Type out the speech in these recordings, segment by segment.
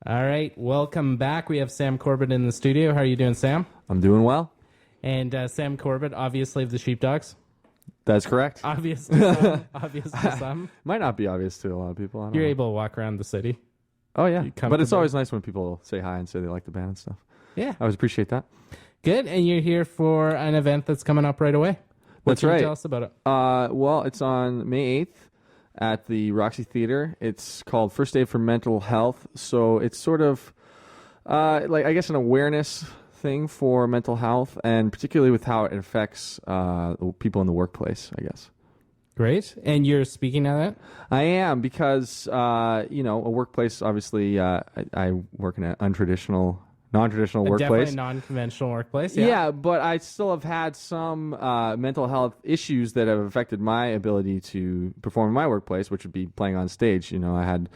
All right, welcome back. We have Sam Corbett in the studio. How are you doing, Sam? I'm doing well. And Sam Corbett, obviously of the Sheepdogs. That's correct. Obvious to some. Obvious to some. Might not be obvious to a lot of people. I don't You're know. able to walk around the city. Oh, yeah. But it's comfortable? always nice when people say hi and say they like the band and stuff. Yeah. I always appreciate that. Good. And you're here for an event that's coming up right away. What That's can right. you tell us about it? Well, it's on May 8th at the Roxy Theater. It's called First Aid for Mental Health. So it's sort of like, I guess, an awareness thing for mental health, and particularly with how it affects people in the workplace, I guess. Great. And you're speaking of that? I am, because a workplace, obviously, I work in an non-traditional workplace. Definitely non-conventional workplace. Yeah, but I still have had some mental health issues that have affected my ability to perform in my workplace, which would be playing on stage. I had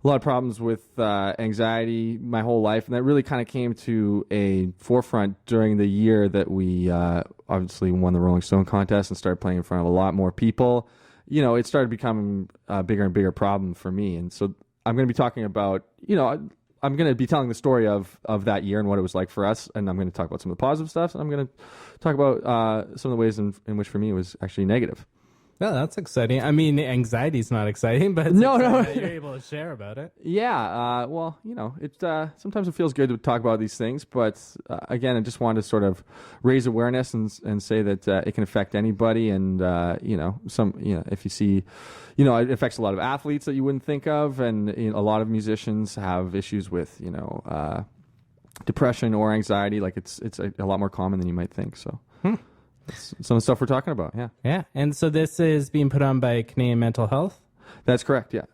a lot of problems with anxiety my whole life, and that really kind of came to a forefront during the year that we obviously won the Rolling Stone contest and started playing in front of a lot more people. It started becoming a bigger and bigger problem for me, and so I'm going to be talking about, I'm going to be telling the story of that year and what it was like for us, and I'm going to talk about some of the positive stuff, and I'm going to talk about some of the ways in which for me it was actually negative. Well, that's exciting. I mean, anxiety's not exciting, but it's No. that you're able to share about it. Yeah, well, it sometimes it feels good to talk about these things, but again, I just wanted to sort of raise awareness and say that it can affect anybody, and if you see, it affects a lot of athletes that you wouldn't think of, and a lot of musicians have issues with depression or anxiety. Like it's a lot more common than you might think. So. That's some of the stuff we're talking about, yeah. Yeah, and so this is being put on by Canadian Mental Health? That's correct, yeah.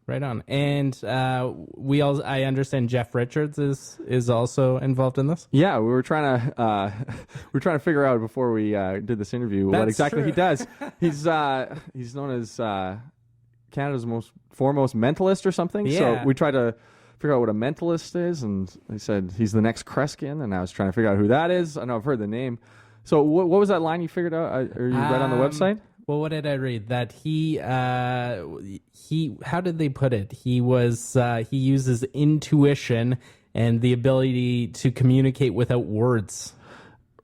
Right on. And I understand Jeff Richards is also involved in this? Yeah, we were trying to figure out before we did this interview what exactly he does. He's known as Canada's most foremost mentalist or something. Yeah. So we tried to figure out what a mentalist is, and they said he's the next Kreskin, and I was trying to figure out who that is. I know I've heard the name. So what was that line you figured out, or you read on the website? Well, what did I read? That he how did they put it? He uses intuition and the ability to communicate without words.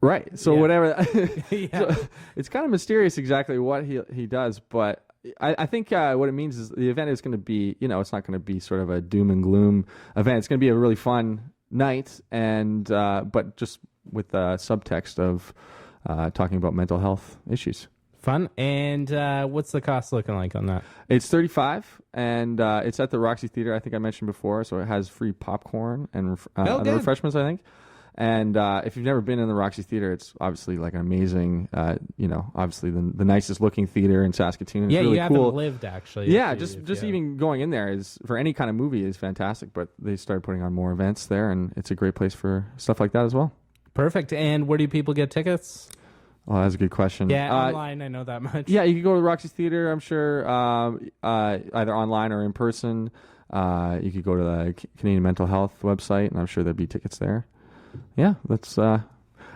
Right. So whatever. Yeah. So it's kind of mysterious exactly what he does, but I think what it means is the event is going to be, it's not going to be sort of a doom and gloom event. It's going to be a really fun night, and but just with the subtext of talking about mental health issues. Fun. And what's the cost looking like on that? It's $35, and it's at the Roxy Theater, I think I mentioned before, so it has free popcorn and other refreshments, I think. And if you've never been in the Roxy Theater, it's obviously like an amazing, obviously the nicest looking theater in Saskatoon. It's really you cool. haven't lived, actually. Yeah, just even going in there is, for any kind of movie, is fantastic, but they started putting on more events there, and it's a great place for stuff like that as well. Perfect. And where do people get tickets? Oh, that's a good question. Yeah, online, I know that much. Yeah, you can go to the Roxy Theater, I'm sure, either online or in person. You could go to the Canadian Mental Health website, and I'm sure there'd be tickets there. Yeah, that's... I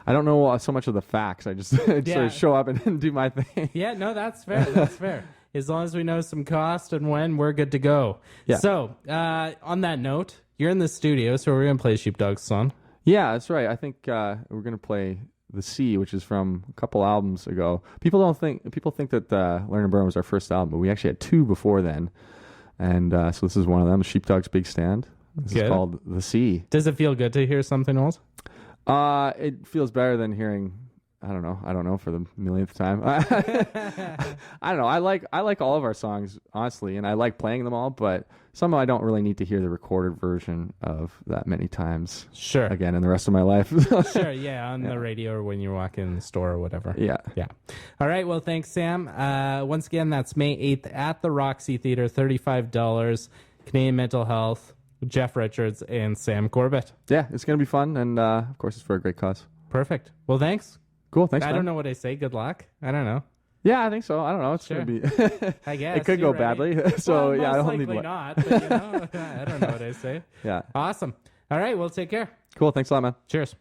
don't know so much of the facts. I just sort of show up and do my thing. Yeah, no, that's fair. That's fair. As long as we know some cost and when, we're good to go. Yeah. So, on that note, you're in the studio, so we're going to play a Sheepdogs song. Yeah, that's right. I think we're going to play The Sea, which is from a couple albums ago. People think that Learn and Burn was our first album, but we actually had two before then. And so this is one of them, Sheepdogs Big Stand. This is called The Sea. Does it feel good to hear something old? It feels better than hearing, I don't know, for the millionth time. I don't know. I like all of our songs, honestly, and I like playing them all, but some I don't really need to hear the recorded version of that many times. Sure. Again, in the rest of my life. Sure, yeah, on the radio or when you're walking in the store or whatever. Yeah. Yeah. All right, well, thanks, Sam. Once again, that's May 8th at the Roxy Theater, $35, Canadian Mental Health, Jeff Richards, and Sam Corbett. Yeah, it's going to be fun, and of course, it's for a great cause. Perfect. Well, thanks. Cool, thanks, I man. don't know what I say. Good luck. I don't know. Yeah, I think so. I don't know. It's Sure. going to be... I guess. It could go badly. So, well, yeah, I most don't need... likely not, but, I don't know what I say. Yeah. Awesome. All right, well, take care. Cool, thanks a lot, man. Cheers.